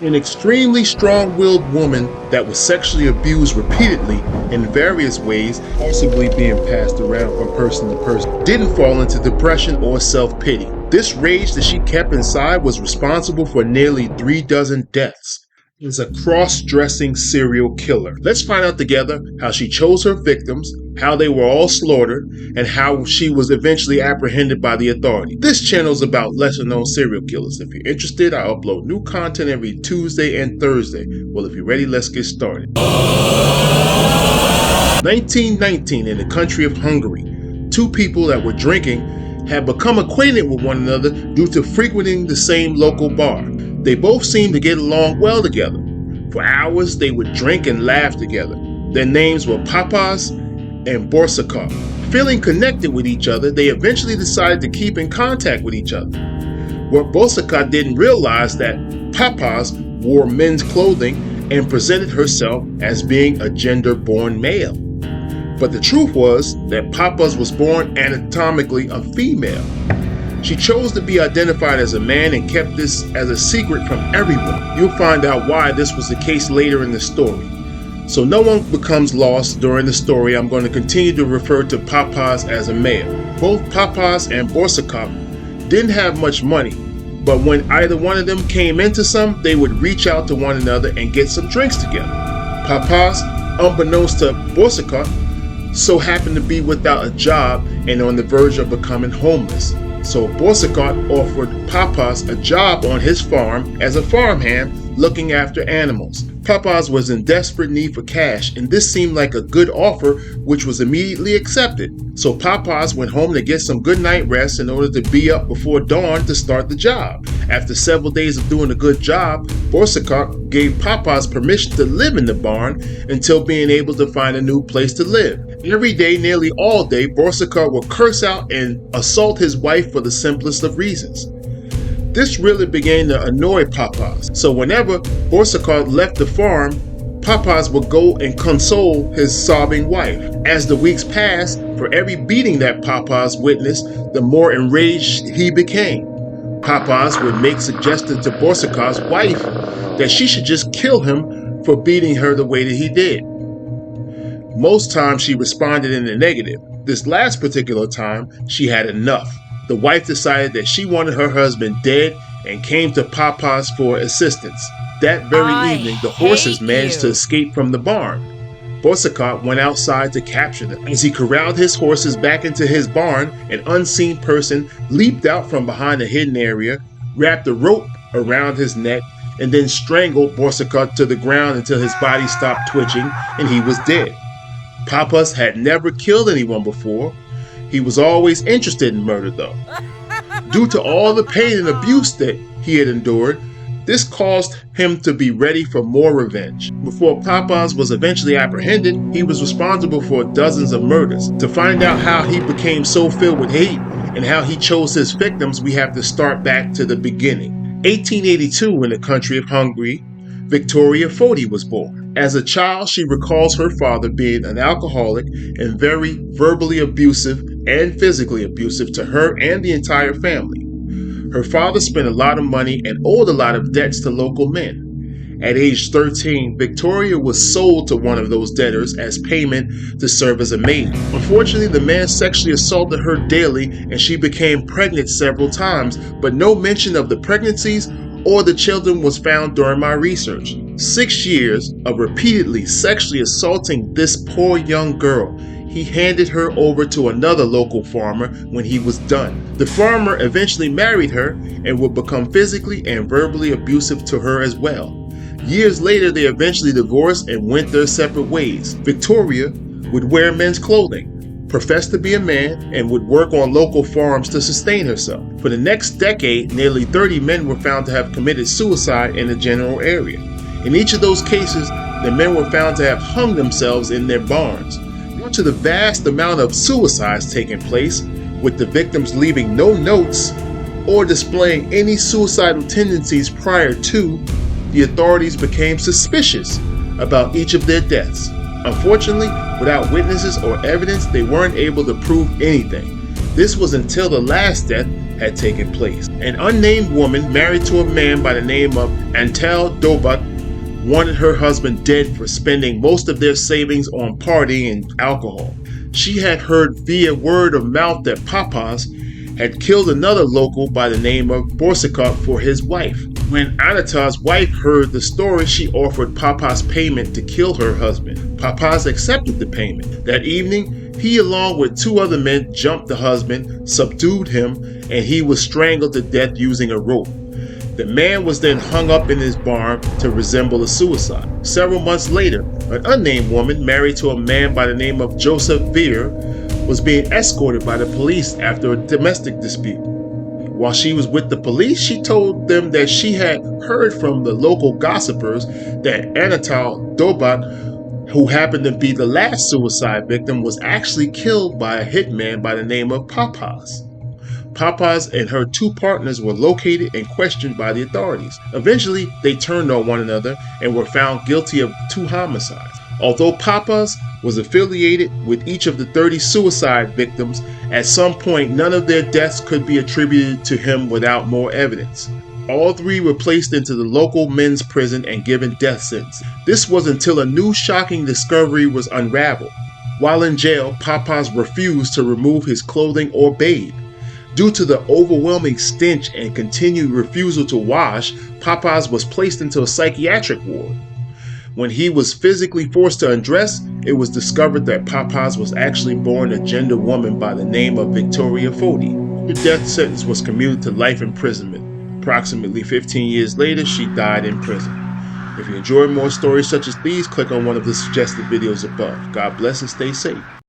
An extremely strong-willed woman that was sexually abused repeatedly in various ways, possibly being passed around from person to person, didn't fall into depression or self-pity. This rage that she kept inside was responsible for nearly 36 deaths. Is a cross-dressing serial killer. Let's find out together how she chose her victims, how they were all slaughtered, and how she was eventually apprehended by the authority. This channel is about lesser-known serial killers. If you're interested, I upload new content every Tuesday and Thursday. Well, if you're ready, let's get started. 1919, in the country of Hungary, two people that were drinking had become acquainted with one another due to frequenting the same local bar. They both seemed to get along well together. For hours, they would drink and laugh together. Their names were Papas and Borsakov. Feeling connected with each other, they eventually decided to keep in contact with each other. What Borsakov didn't realize that Papas wore men's clothing and presented herself as being a gender-born male. But the truth was that Papas was born anatomically a female. She chose to be identified as a man and kept this as a secret from everyone. You'll find out why this was the case later in the story. So no one becomes lost during the story. I'm going to continue to refer to Papas as a male. Both Papas and Borsakov didn't have much money, but when either one of them came into some, they would reach out to one another and get some drinks together. Papas, unbeknownst to Borsakov, so happened to be without a job and on the verge of becoming homeless. So Borsakov offered Papas a job on his farm as a farmhand looking after animals. Papas was in desperate need for cash, and this seemed like a good offer, which was immediately accepted. So Papas went home to get some good night rest in order to be up before dawn to start the job. After several days of doing a good job, Borsakov gave Papas permission to live in the barn until being able to find a new place to live. Every day, nearly all day, Borsakov would curse out and assault his wife for the simplest of reasons. This really began to annoy Papas. So whenever Borsakov left the farm, Papas would go and console his sobbing wife. As the weeks passed, for every beating that Papas witnessed, the more enraged he became. Papas would make suggestions to Borsakov's wife that she should just kill him for beating her the way that he did. Most times she responded in the negative. This last particular time, she had enough. The wife decided that she wanted her husband dead and came to Papas for assistance. That very evening, the horses managed to escape from the barn. Borsakov went outside to capture them. As he corralled his horses back into his barn, an unseen person leaped out from behind a hidden area, wrapped a rope around his neck, and then strangled Borsakov to the ground until his body stopped twitching and he was dead. Papas had never killed anyone before. He was always interested in murder though. Due to all the pain and abuse that he had endured, this caused him to be ready for more revenge. Before Papas was eventually apprehended, he was responsible for dozens of murders. To find out how he became so filled with hate and how he chose his victims, we have to start back to the beginning. 1882, in the country of Hungary, Victoria Foti was born. As a child, she recalls her father being an alcoholic and very verbally abusive and physically abusive to her and the entire family. Her father spent a lot of money and owed a lot of debts to local men. At age 13, Victoria was sold to one of those debtors as payment to serve as a maid. Unfortunately, the man sexually assaulted her daily and she became pregnant several times, but no mention of the pregnancies or the children was found during my research. 6 years of repeatedly sexually assaulting this poor young girl, he handed her over to another local farmer when he was done. The farmer eventually married her and would become physically and verbally abusive to her as well. Years later, they eventually divorced and went their separate ways. Victoria would wear men's clothing, profess to be a man, and would work on local farms to sustain herself. For the next decade, nearly 30 men were found to have committed suicide in the general area. In each of those cases, the men were found to have hung themselves in their barns. Due to the vast amount of suicides taking place, with the victims leaving no notes or displaying any suicidal tendencies prior to, the authorities became suspicious about each of their deaths. Unfortunately, without witnesses or evidence, they weren't able to prove anything. This was until the last death had taken place. An unnamed woman married to a man by the name of Antal Dobat wanted her husband dead for spending most of their savings on partying and alcohol. She had heard via word of mouth that Papas had killed another local by the name of Borsakot for his wife. When Anatar's wife heard the story, she offered Papas payment to kill her husband. Papas accepted the payment. That evening, he along with two other men jumped the husband, subdued him, and he was strangled to death using a rope. The man was then hung up in his barn to resemble a suicide. Several months later, an unnamed woman married to a man by the name of Joseph Veer was being escorted by the police after a domestic dispute. While she was with the police, she told them that she had heard from the local gossipers that Anatal Dobat, who happened to be the last suicide victim, was actually killed by a hitman by the name of Papas. Papas and her two partners were located and questioned by the authorities. Eventually, they turned on one another and were found guilty of 2 homicides. Although Papas was affiliated with each of the 30 suicide victims, at some point none of their deaths could be attributed to him without more evidence. All 3 were placed into the local men's prison and given death sentences. This was until a new shocking discovery was unraveled. While in jail, Papas refused to remove his clothing or bathe. Due to the overwhelming stench and continued refusal to wash, Papas was placed into a psychiatric ward. When he was physically forced to undress, it was discovered that Papas was actually born a gender woman by the name of Victoria Fodi. The death sentence was commuted to life imprisonment. Approximately 15 years later, she died in prison. If you enjoy more stories such as these, click on one of the suggested videos above. God bless and stay safe.